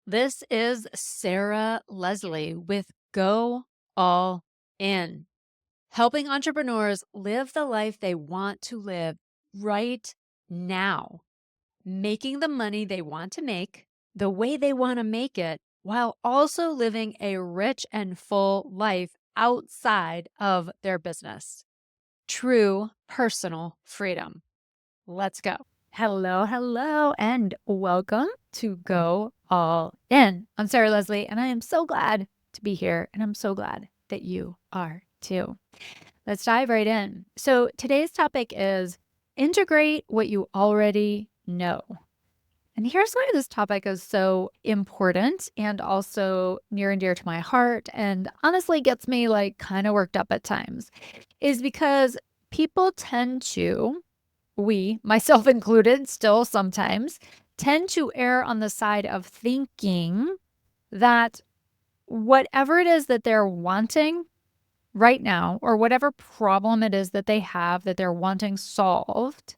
This is Sarah Leslie with Go All In, helping entrepreneurs live the life they want to live right now, making the money they want to make the way they want to make it, while also living a rich and full life outside of their business. True personal freedom. Let's go. Hello, hello, and welcome to Go All In. I'm Sarah Leslie, and I am so glad to be here, and I'm so glad that you are too. Let's dive right in. So, today's topic is integrate what you already know. And here's why this topic is so important and also near and dear to my heart, and honestly gets me like kind of worked up at times, is because people tend to we, myself included, still sometimes tend to err on the side of thinking that whatever it is that they're wanting right now, or whatever problem it is that they have that they're wanting solved,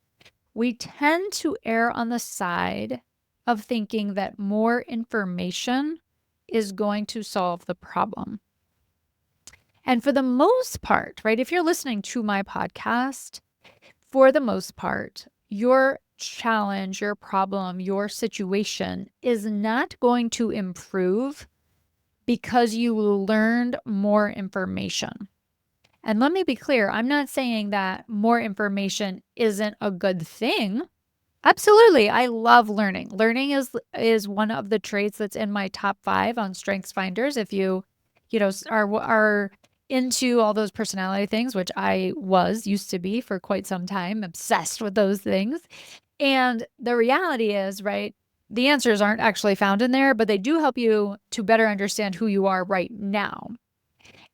we tend to err on the side of thinking that more information is going to solve the problem. And for the most part, right, if you're listening to my podcast, for the most part, your challenge, your problem, your situation is not going to improve because you learned more information. And let me be clear, I'm not saying that more information isn't a good thing. Absolutely, I love learning. Learning is one of the traits that's in my top 5 on Strengths Finders. If you are into all those personality things, which I used to be for quite some time, obsessed with those things. And the reality is, right, the answers aren't actually found in there, but they do help you to better understand who you are right now.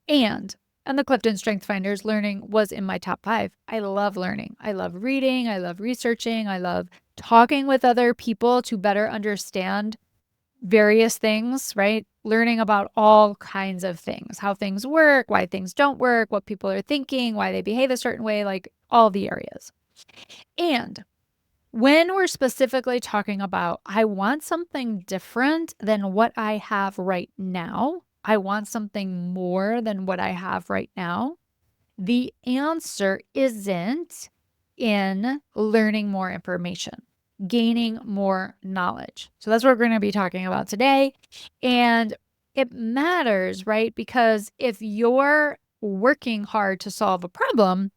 And on the Clifton Strength Finders, learning was in my top 5. I love learning. I love reading. I love researching. I love talking with other people to better understand various things, right? Learning about all kinds of things, how things work, why things don't work, what people are thinking, why they behave a certain way, like all the areas. And when we're specifically talking about, I want something different than what I have right now, I want something more than what I have right now, the answer isn't in learning more information, gaining more knowledge. So that's what we're going to be talking about today. And it matters, right? Because if you're working hard to solve a problem,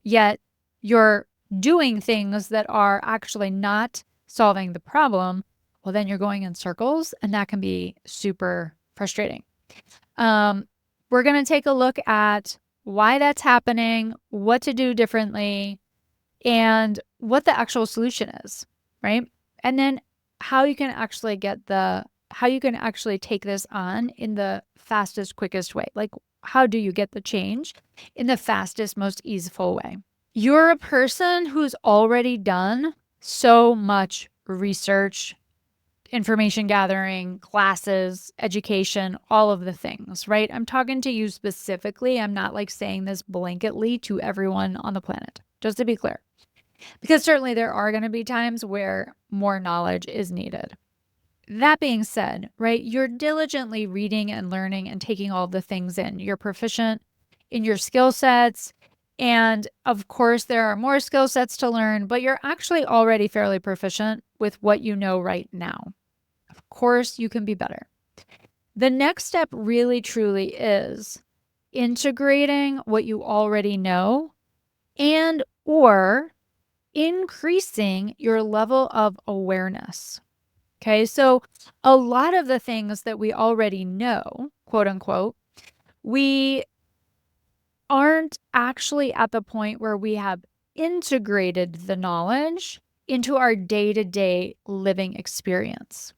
yet you're doing things that are actually not solving the problem, well, then you're going in circles, and that can be super frustrating. We're going to take a look at why that's happening, what to do differently, and what the actual solution is, right? And then how you can actually take this on in the fastest, quickest way. Like, how do you get the change in the fastest, most easeful way? You're a person who's already done so much research, information gathering, classes, education, all of the things, right? I'm talking to you specifically. I'm not like saying this blanketly to everyone on the planet, just to be clear. Because certainly there are going to be times where more knowledge is needed. That being said, right, you're diligently reading and learning and taking all the things in. You're proficient in your skill sets. And of course, there are more skill sets to learn, but you're actually already fairly proficient with what you know right now. Of course, you can be better. The next step really truly is integrating what you already know and or increasing your level of awareness. Okay, so a lot of the things that we already know, quote unquote, we aren't actually at the point where we have integrated the knowledge into our day-to-day living experience.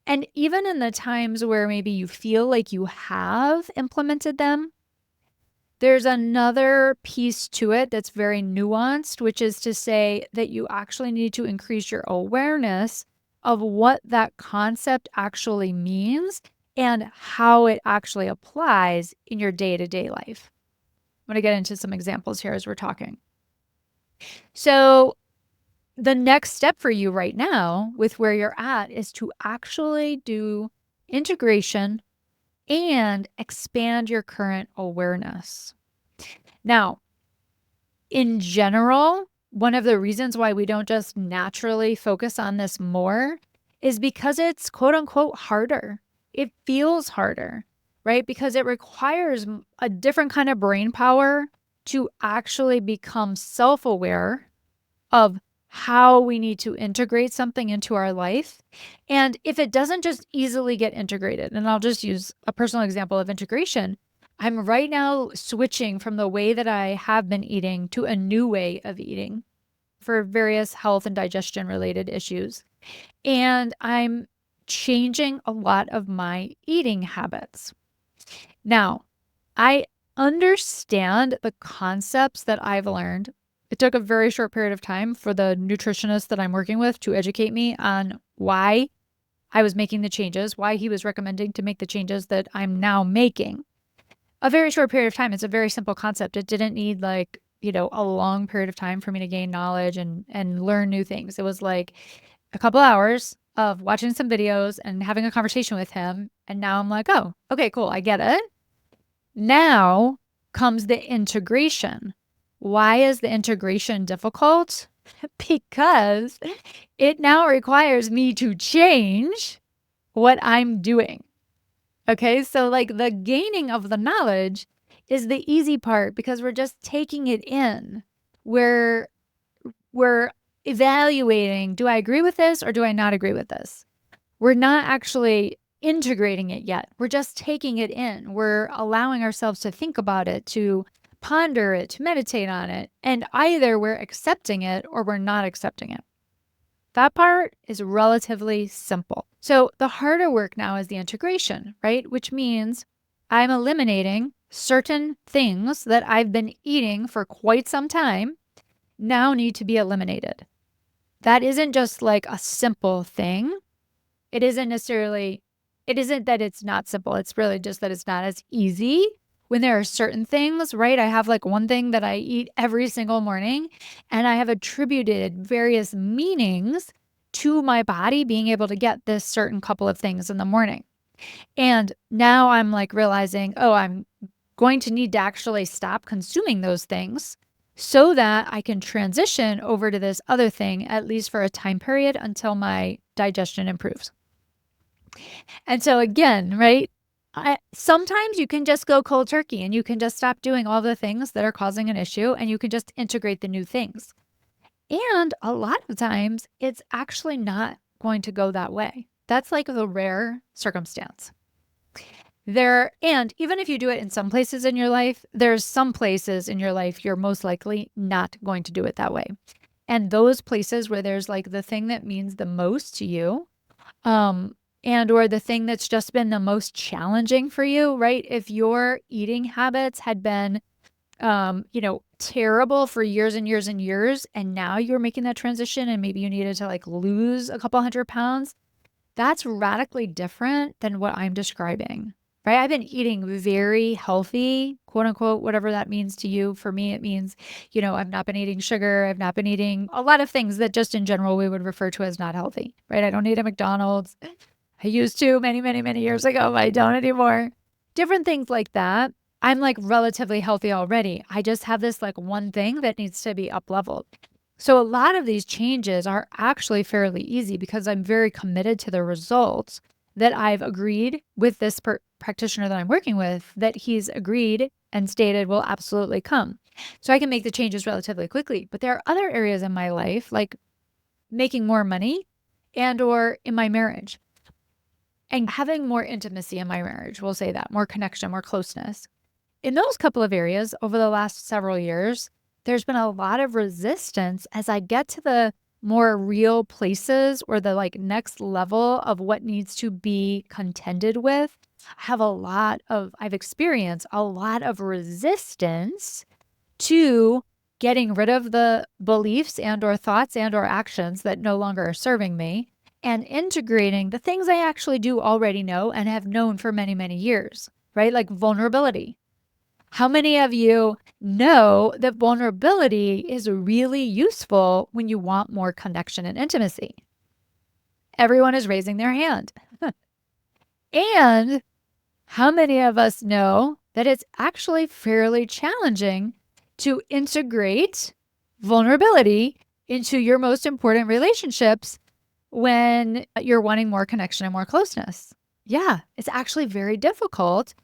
And even in the times where maybe you feel like you have implemented them, there's another piece to it that's very nuanced, which is to say that you actually need to increase your awareness of what that concept actually means and how it actually applies in your day-to-day life. I'm going to get into some examples here as we're talking. So the next step for you right now with where you're at is to actually do integration and expand your current awareness. Now, in general, one of the reasons why we don't just naturally focus on this more is because it's quote unquote harder. It feels harder, right? Because it requires a different kind of brain power to actually become self aware of how we need to integrate something into our life. And if it doesn't just easily get integrated, and I'll just use a personal example of integration. I'm right now switching from the way that I have been eating to a new way of eating for various health and digestion related issues. And I'm changing a lot of my eating habits. Now, I understand the concepts that I've learned. It took a very short period of time for the nutritionist that I'm working with to educate me on why I was making the changes, why he was recommending to make the changes that I'm now making. A very short period of time. It's a very simple concept. It didn't need a long period of time for me to gain knowledge and learn new things. It was like a couple hours of watching some videos and having a conversation with him. And now I'm like, oh, okay, cool. I get it. Now comes the integration. Why is the integration difficult? Because it now requires me to change what I'm doing. Okay, so like the gaining of the knowledge is the easy part because we're just taking it in. We're evaluating, do I agree with this or do I not agree with this? We're not actually integrating it yet. We're just taking it in. We're allowing ourselves to think about it, to ponder it, to meditate on it. And either we're accepting it or we're not accepting it. That part is relatively simple. So the harder work now is the integration, right? Which means I'm eliminating certain things that I've been eating for quite some time now need to be eliminated. That isn't just like a simple thing. It isn't that it's not simple. It's really just that it's not as easy when there are certain things, right? I have like one thing that I eat every single morning, and I have attributed various meanings to my body being able to get this certain couple of things in the morning. And now I'm like realizing, oh, I'm going to need to actually stop consuming those things so that I can transition over to this other thing, at least for a time period until my digestion improves. And so again, right? Sometimes you can just go cold turkey and you can just stop doing all the things that are causing an issue and you can just integrate the new things. And a lot of times it's actually not going to go that way. That's like the rare circumstance. And even if you do it in some places in your life, there's some places in your life you're most likely not going to do it that way. And those places where there's like the thing that means the most to you, and or the thing that's just been the most challenging for you, right? If your eating habits had been, terrible for years and years and years, and now you're making that transition and maybe you needed to like lose a couple 100 pounds, that's radically different than what I'm describing, right? I've been eating very healthy, quote unquote, whatever that means to you. For me, it means, I've not been eating sugar. I've not been eating a lot of things that just in general we would refer to as not healthy, right? I don't eat at McDonald's. I used to many, many, many years ago, but I don't anymore. Different things like that. I'm like relatively healthy already. I just have this like one thing that needs to be up leveled. So a lot of these changes are actually fairly easy because I'm very committed to the results that I've agreed with this practitioner that I'm working with, that he's agreed and stated will absolutely come. So I can make the changes relatively quickly. But there are other areas in my life, like making more money and or in my marriage and having more intimacy in my marriage. We'll say that, more connection, more closeness. In those couple of areas over the last several years, there's been a lot of resistance as I get to the more real places or the like next level of what needs to be contended with. I've experienced a lot of resistance to getting rid of the beliefs and or thoughts and or actions that no longer are serving me and integrating the things I actually do already know and have known for many, many years, right? Like vulnerability. How many of you know that vulnerability is really useful when you want more connection and intimacy? Everyone is raising their hand. And how many of us know that it's actually fairly challenging to integrate vulnerability into your most important relationships when you're wanting more connection and more closeness? Yeah, it's actually very difficult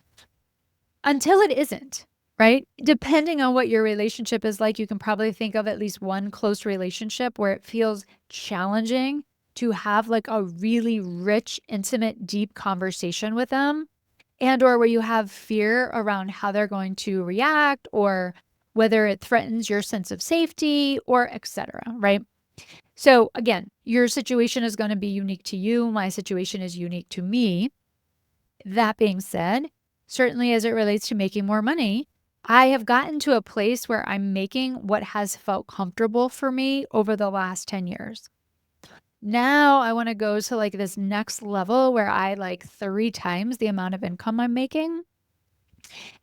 until it isn't, right? Depending on what your relationship is like, you can probably think of at least one close relationship where it feels challenging to have like a really rich, intimate, deep conversation with them, and or where you have fear around how they're going to react or whether it threatens your sense of safety or etc., right? So again, your situation is going to be unique to you. My situation is unique to me. That being said, certainly as it relates to making more money, I have gotten to a place where I'm making what has felt comfortable for me over the last 10 years. Now I want to go to like this next level where I like 3 times the amount of income I'm making.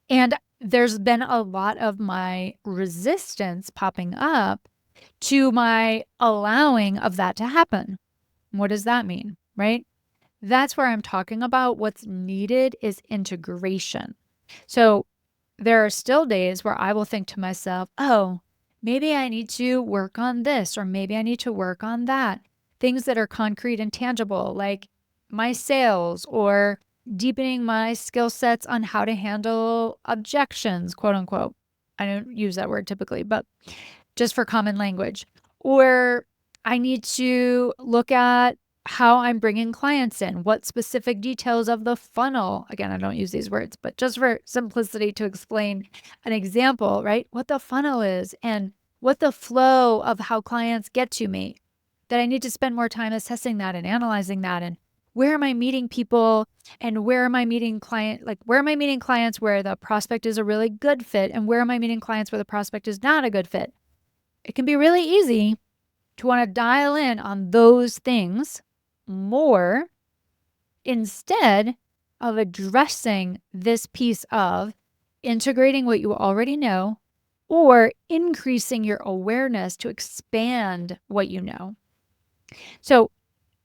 And there's been a lot of my resistance popping up to my allowing of that to happen. What does that mean? Right? That's where I'm talking about what's needed is integration. So there are still days where I will think to myself, oh, maybe I need to work on this, or maybe I need to work on that. Things that are concrete and tangible, like my sales or deepening my skill sets on how to handle objections, quote unquote. I don't use that word typically, but just for common language. Or I need to look at how I'm bringing clients in, what specific details of the funnel. Again, I don't use these words, but just for simplicity to explain an example, right? What the funnel is and what the flow of how clients get to me. That I need to spend more time assessing that and analyzing that, and where am I meeting people and where am I meeting where am I meeting clients where the prospect is a really good fit and where am I meeting clients where the prospect is not a good fit? It can be really easy to want to dial in on those things more instead of addressing this piece of integrating what you already know or increasing your awareness to expand what you know. So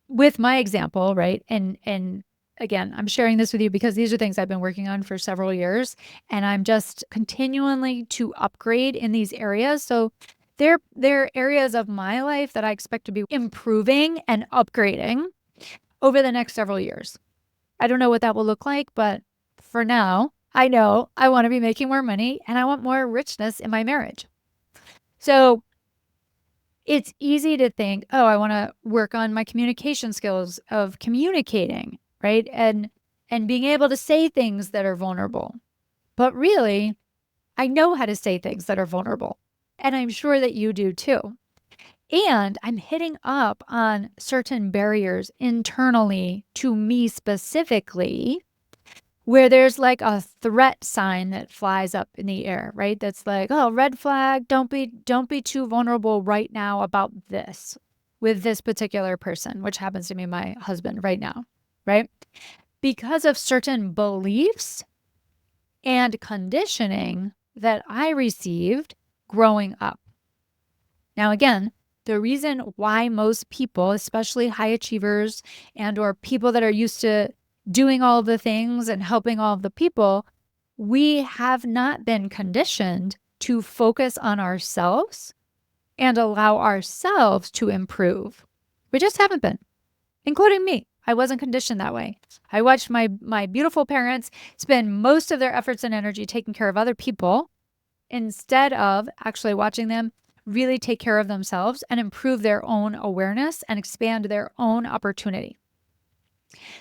with my example, right? And again, I'm sharing this with you because these are things I've been working on for several years and I'm just continually to upgrade in these areas. So there are areas of my life that I expect to be improving and upgrading over the next several years. I don't know what that will look like, but for now, I know I want to be making more money and I want more richness in my marriage. So it's easy to think, oh, I want to work on my communication skills of communicating, right? And being able to say things that are vulnerable. But really, I know how to say things that are vulnerable. And I'm sure that you do too. And I'm hitting up on certain barriers internally to me specifically where there's like a threat sign that flies up in the air, right? That's like, oh, red flag, don't be too vulnerable right now about this with this particular person, which happens to be my husband right now, right? Because of certain beliefs and conditioning that I received growing up. Now, again, the reason why most people, especially high achievers and or people that are used to doing all of the things and helping all of the people, we have not been conditioned to focus on ourselves and allow ourselves to improve. We just haven't been, including me. I wasn't conditioned that way. I watched my beautiful parents spend most of their efforts and energy taking care of other people instead of actually watching them really take care of themselves and improve their own awareness and expand their own opportunity.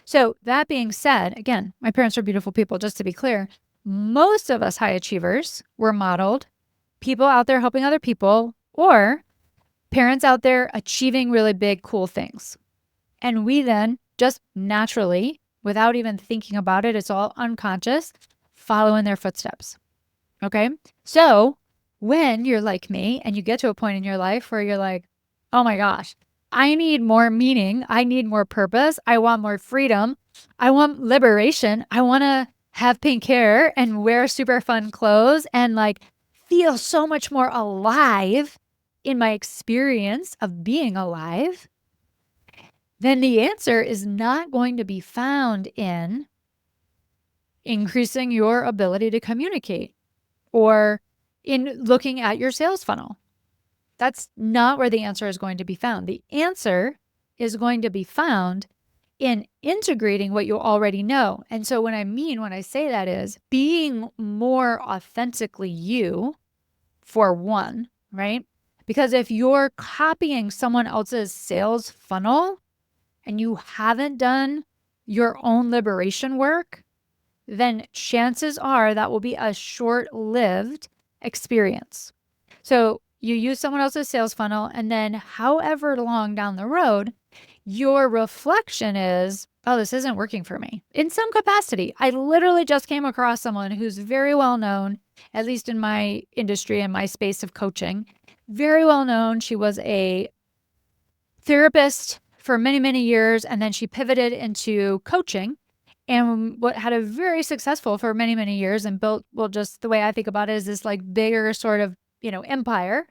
So that being said, again, my parents are beautiful people, just to be clear. Most of us high achievers were modeled people out there helping other people or parents out there achieving really big, cool things. And we then just naturally, without even thinking about it, it's all unconscious, follow in their footsteps. Okay. So when you're like me and you get to a point in your life where you're like, oh my gosh, I need more meaning. I need more purpose. I want more freedom. I want liberation. I want to have pink hair and wear super fun clothes and like feel so much more alive in my experience of being alive, then the answer is not going to be found in increasing your ability to communicate or in looking at your sales funnel. That's not where the answer is going to be found. The answer is going to be found in integrating what you already know. And so when I say that is being more authentically you, for one, right? Because if you're copying someone else's sales funnel and you haven't done your own liberation work, then chances are that will be a short-lived experience. So you use someone else's sales funnel, and then however long down the road, your reflection is, oh, this isn't working for me in some capacity. I literally just came across someone who's very well known, at least in my industry and my space of coaching, very well known. She was a therapist for many, many years, and then she pivoted into coaching and what had a very successful for many, many years and built, well, just the way I think about it is this like bigger sort of, empire.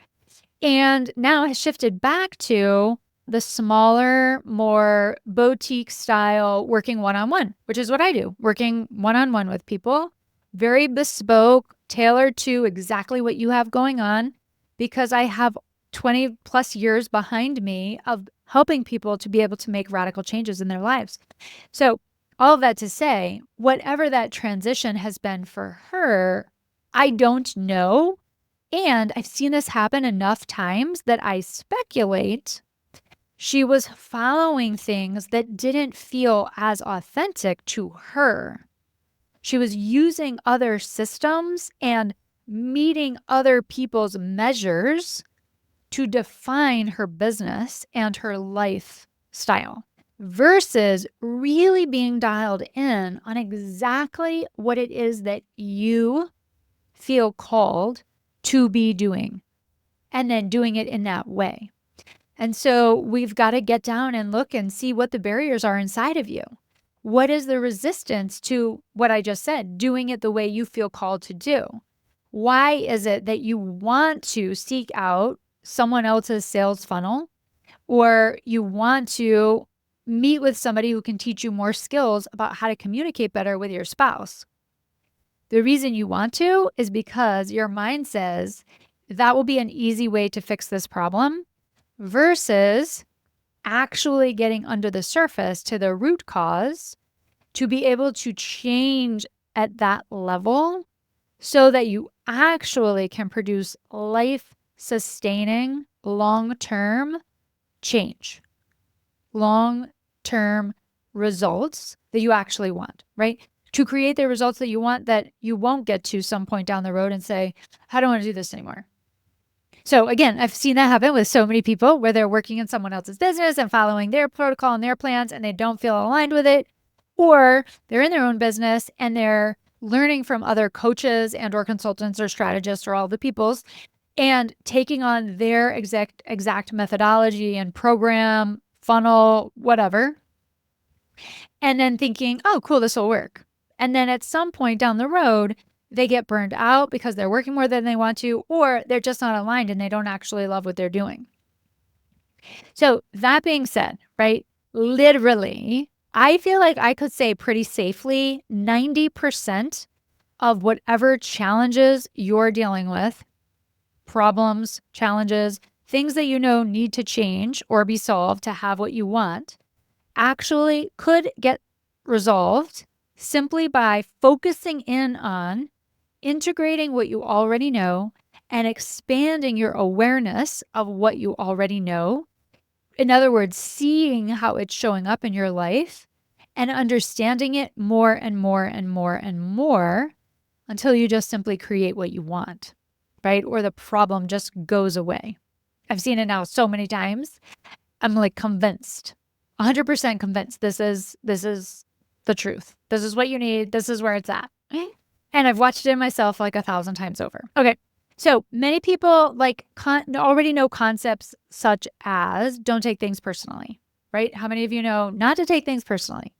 And now has shifted back to the smaller, more boutique style working one-on-one, which is what I do, working one-on-one with people, very bespoke, tailored to exactly what you have going on, because I have 20 plus years behind me of helping people to be able to make radical changes in their lives. So all of that to say, whatever that transition has been for her, I don't know. And I've seen this happen enough times that I speculate she was following things that didn't feel as authentic to her. She was using other systems and meeting other people's measures to define her business and her lifestyle versus really being dialed in on exactly what it is that you feel called to be doing and then doing it in that way. And so we've got to get down and look and see what the barriers are inside of you. What is the resistance to what I just said, doing it the way you feel called to do? Why is it that you want to seek out someone else's sales funnel, or you want to meet with somebody who can teach you more skills about how to communicate better with your spouse? The reason you want to is because your mind says that will be an easy way to fix this problem versus actually getting under the surface to the root cause to be able to change at that level so that you actually can produce life-sustaining, long-term change, long-term results that you actually want, right? To create the results that you want that you won't get to some point down the road and say, I don't want to do this anymore. So again, I've seen that happen with so many people where they're working in someone else's business and following their protocol and their plans and they don't feel aligned with it, or they're in their own business and they're learning from other coaches and or consultants or strategists or all the peoples and taking on their exact methodology and program, funnel, whatever, and then thinking, oh, cool, this will work. And then at some point down the road, they get burned out because they're working more than they want to, or they're just not aligned and they don't actually love what they're doing. So that being said, right, literally, I feel like I could say pretty safely 90% of whatever challenges you're dealing with, problems, challenges, things that you know need to change or be solved to have what you want, actually could get resolved simply by focusing in on integrating what you already know and expanding your awareness of what you already know. In other words, seeing how it's showing up in your life and understanding it more and more and more and more until you just simply create what you want, right? Or the problem just goes away. I've seen it now so many times. I'm like convinced, 100% convinced this is the truth. This is what you need. This is where it's at. And I've watched it myself like 1,000 times over. Okay. So many people like already know concepts such as don't take things personally, right? How many of you know not to take things personally?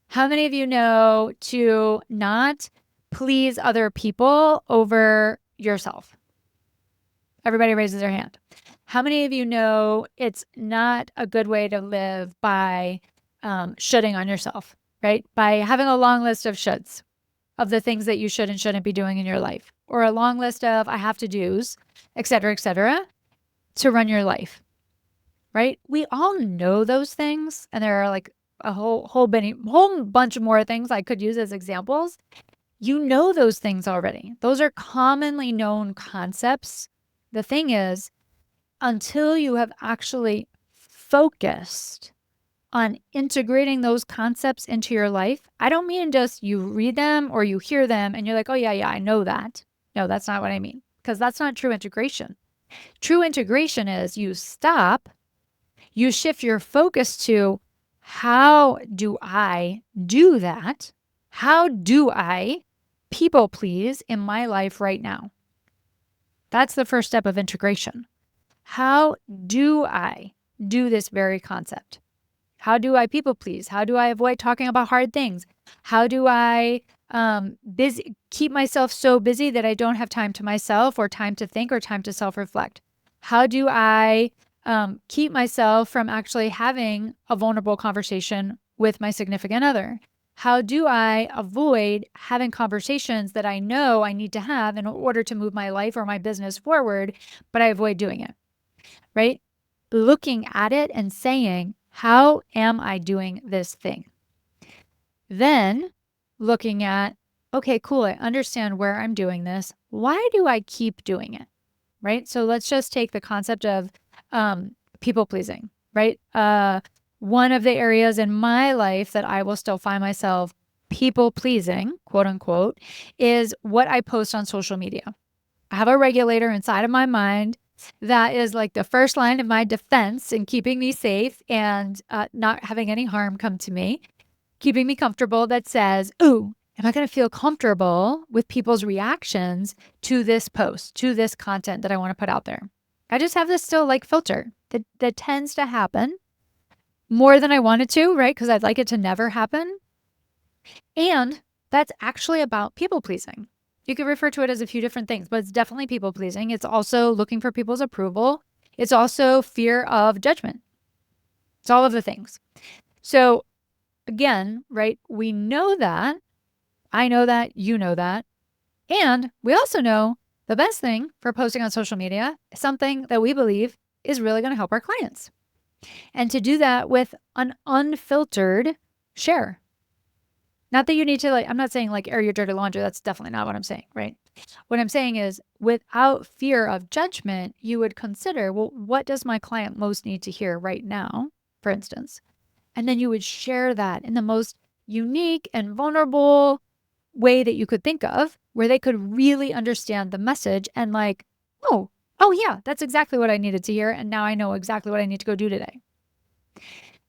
How many of you know to not please other people over yourself? Everybody raises their hand. How many of you know it's not a good way to live by shoulding on yourself, right? By having a long list of shoulds, of the things that you should and shouldn't be doing in your life, or a long list of I have to do's, et cetera, to run your life, right? We all know those things, and there are like a whole bunch more things I could use as examples. You know those things already. Those are commonly known concepts. The thing is, until you have actually focused on integrating those concepts into your life, I don't mean just you read them or you hear them and you're like, oh, yeah, I know that. No, that's not what I mean, because that's not true integration. True integration is you stop, you shift your focus to how do I do that? How do I people please in my life right now? That's the first step of integration. How do I do this very concept? How do I people please? How do I avoid talking about hard things? How do I keep myself so busy that I don't have time to myself or time to think or time to self-reflect? How do I keep myself from actually having a vulnerable conversation with my significant other? How do I avoid having conversations that I know I need to have in order to move my life or my business forward, but I avoid doing it, right? Looking at it and saying, how am I doing this thing? Then looking at, okay, cool, I understand where I'm doing this. Why do I keep doing it? Right? So let's just take the concept of people pleasing, right? One of the areas in my life that I will still find myself people pleasing, quote unquote, is what I post on social media. I have a regulator inside of my mind that is like the first line of my defense in keeping me safe and not having any harm come to me, keeping me comfortable, that says, ooh, am I going to feel comfortable with people's reactions to this post, to this content that I want to put out there? I just have this still like filter that tends to happen more than I wanted to, right? Because I'd like it to never happen. And that's actually about people pleasing. You could refer to it as a few different things, but it's definitely people pleasing. It's also looking for people's approval. It's also fear of judgment. It's all of the things. So again, right, we know that. I know that. You know that. And we also know the best thing for posting on social media is something that we believe is really going to help our clients. And to do that with an unfiltered share. Not that you need to I'm not saying air your dirty laundry. That's definitely not what I'm saying, right? What I'm saying is without fear of judgment, you would consider, well, what does my client most need to hear right now, for instance? And then you would share that in the most unique and vulnerable way that you could think of, where they could really understand the message and oh yeah, that's exactly what I needed to hear. And now I know exactly what I need to go do today.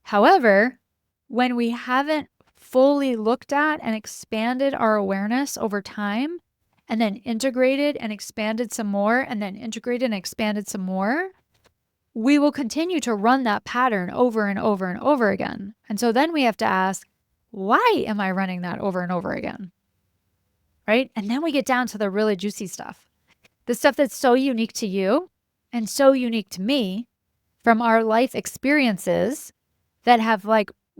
However, when we haven't fully looked at and expanded our awareness over time, and then integrated and expanded some more, and then integrated and expanded some more, we will continue to run that pattern over and over and over again. And so then we have to ask, why am I running that over and over again? Right? And then we get down to the really juicy stuff, the stuff that's so unique to you and so unique to me from our life experiences that have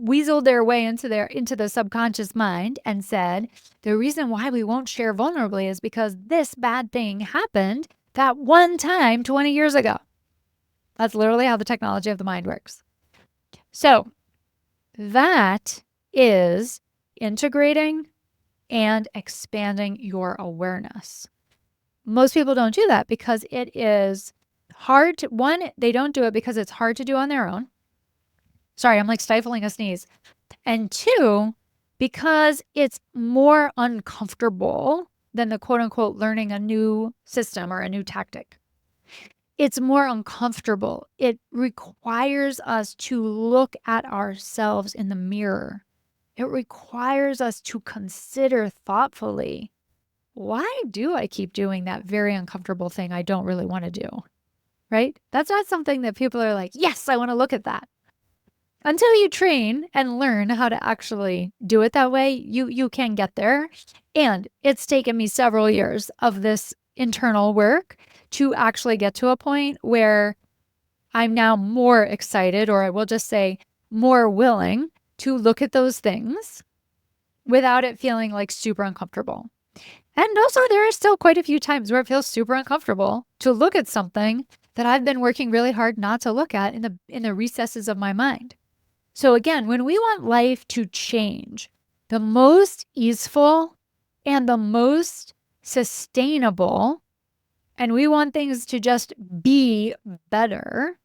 weaseled their way into the subconscious mind and said, the reason why we won't share vulnerably is because this bad thing happened that one time 20 years ago. That's literally how the technology of the mind works. So that is integrating and expanding your awareness. Most people don't do that because it is hard to, one, they don't do it because it's hard to do on their own. Sorry, I'm stifling a sneeze. And two, because it's more uncomfortable than the quote unquote learning a new system or a new tactic. It's more uncomfortable. It requires us to look at ourselves in the mirror. It requires us to consider thoughtfully, why do I keep doing that very uncomfortable thing I don't really want to do? Right? That's not something that people are like, yes, I want to look at that. until you train and learn how to actually do it that way, you can get there. And it's taken me several years of this internal work to actually get to a point where I'm now more excited, or I will just say more willing to look at those things without it feeling like super uncomfortable. And also, there are still quite a few times where it feels super uncomfortable to look at something that I've been working really hard not to look at in the recesses of my mind. So again, when we want life to change, the most easeful and the most sustainable, and we want things to just be better,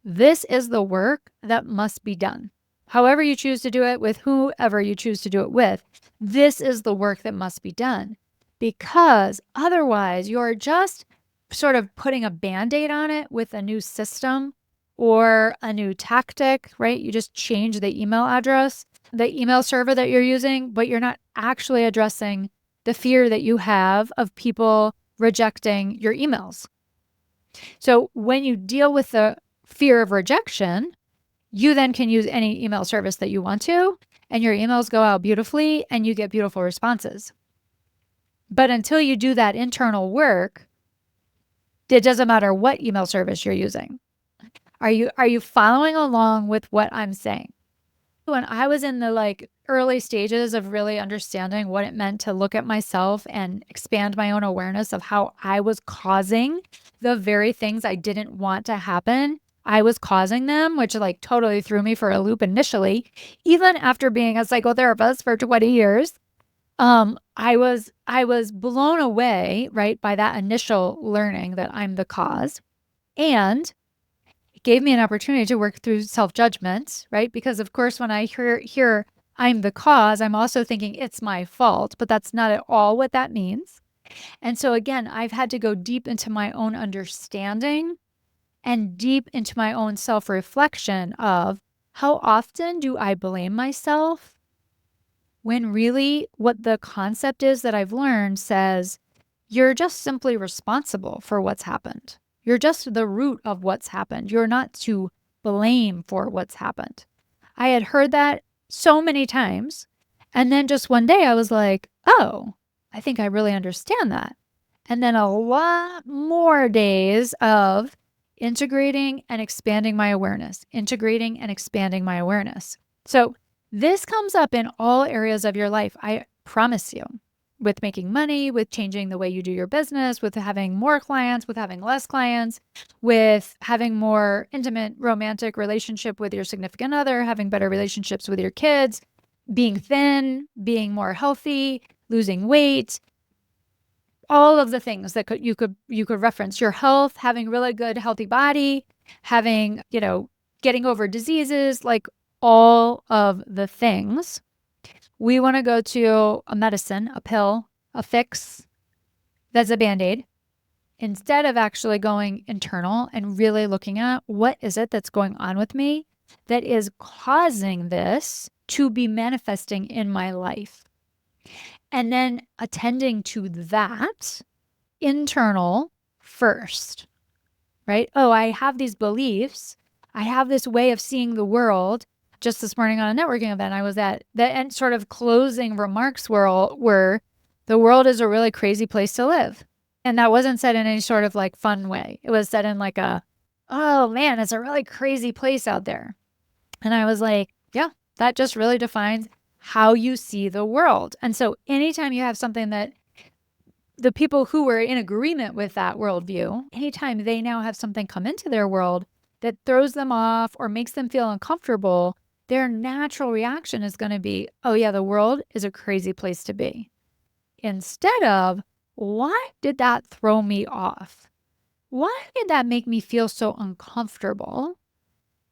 this is the work that must be done. However you choose to do it, with whoever you choose to do it with, this is the work that must be done. Because otherwise, you're just sort of putting a band-aid on it with a new system or a new tactic, right? You just change the email address, the email server that you're using, but you're not actually addressing the fear that you have of people rejecting your emails. So when you deal with the fear of rejection, you then can use any email service that you want to, and your emails go out beautifully and you get beautiful responses. But until you do that internal work, it doesn't matter what email service you're using. Are you following along with what I'm saying? When I was in the early stages of really understanding what it meant to look at myself and expand my own awareness of how I was causing the very things I didn't want to happen, I was causing them, which totally threw me for a loop initially, even after being a psychotherapist for 20 years. I was blown away, right, by that initial learning that I'm the cause. And it gave me an opportunity to work through self-judgment, right? Because of course, when I hear I'm the cause, I'm also thinking it's my fault, but that's not at all what that means. And so again, I've had to go deep into my own understanding and deep into my own self-reflection of how often do I blame myself when really what the concept is that I've learned says you're just simply responsible for what's happened. You're just the root of what's happened. You're not to blame for what's happened. I had heard that so many times. And then just one day I was like, oh, I think I really understand that. And then a lot more days of integrating and expanding my awareness, integrating and expanding my awareness. So this comes up in all areas of your life, I promise you, with making money, with changing the way you do your business, with having more clients, with having less clients, with having more intimate romantic relationship with your significant other, having better relationships with your kids, being thin, being more healthy, losing weight, all of the things that you could reference, your health, having really good healthy body, having, getting over diseases, like all of the things. We want to go to a medicine, a pill, a fix that's a band-aid, instead of actually going internal and really looking at what is it that's going on with me that is causing this to be manifesting in my life. And then attending to that internal first, right? Oh, I have these beliefs. I have this way of seeing the world. Just this morning on a networking event, I was at the end sort of closing remarks were the world is a really crazy place to live. And that wasn't said in any sort of fun way. It was said in oh man, it's a really crazy place out there. And I was like, yeah, that just really defines how you see the world. And so anytime you have something that the people who were in agreement with that worldview, anytime they now have something come into their world that throws them off or makes them feel uncomfortable, their natural reaction is going to be, oh yeah, the world is a crazy place to be. Instead of, why did that throw me off? Why did that make me feel so uncomfortable?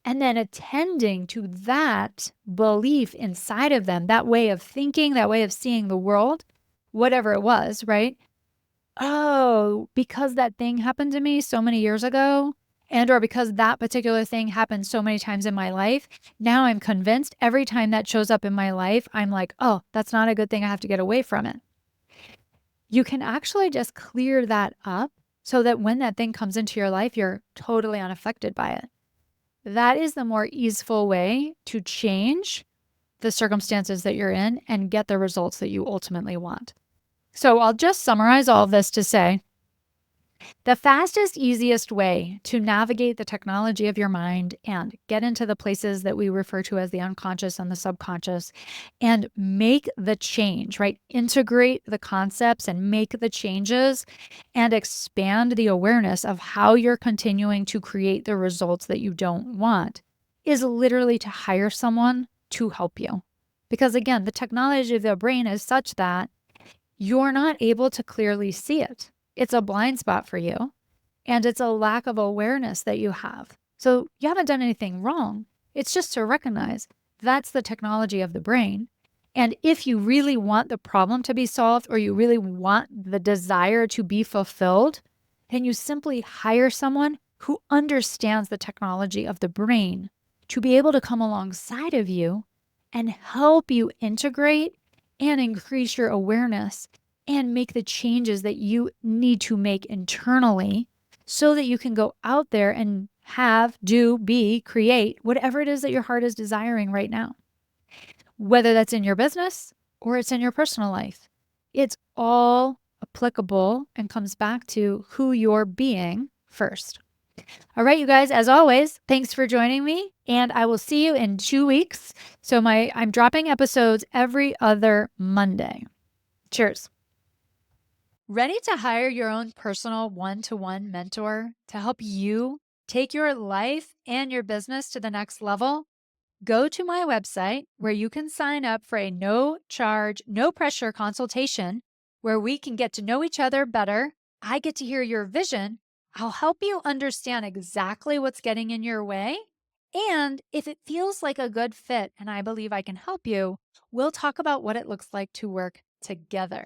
And then attending to that belief inside of them, that way of thinking, that way of seeing the world, whatever it was, right? Oh, because that thing happened to me so many years ago, and or because that particular thing happened so many times in my life, now I'm convinced every time that shows up in my life, I'm like, oh, that's not a good thing. I have to get away from it. You can actually just clear that up so that when that thing comes into your life, you're totally unaffected by it. that is the more easeful way to change the circumstances that you're in and get the results that you ultimately want. So I'll just summarize all of this to say the fastest, easiest way to navigate the technology of your mind and get into the places that we refer to as the unconscious and the subconscious and make the change, right? Integrate the concepts and make the changes and expand the awareness of how you're continuing to create the results that you don't want is literally to hire someone to help you. Because again, the technology of the brain is such that you're not able to clearly see it. It's a blind spot for you, and it's a lack of awareness that you have. So you haven't done anything wrong. It's just to recognize that's the technology of the brain. And if you really want the problem to be solved or you really want the desire to be fulfilled, then you simply hire someone who understands the technology of the brain to be able to come alongside of you and help you integrate and increase your awareness and make the changes that you need to make internally so that you can go out there and have, do, be, create whatever it is that your heart is desiring right now, whether that's in your business or it's in your personal life. It's all applicable and comes back to who you're being first. All right, you guys, as always, thanks for joining me, and I will see you in 2 weeks. So I'm dropping episodes every other Monday. Cheers. Ready to hire your own personal one-to-one mentor to help you take your life and your business to the next level? Go to my website where you can sign up for a no charge, no pressure consultation where we can get to know each other better. I get to hear your vision. I'll help you understand exactly what's getting in your way. And if it feels like a good fit and I believe I can help you, we'll talk about what it looks like to work together.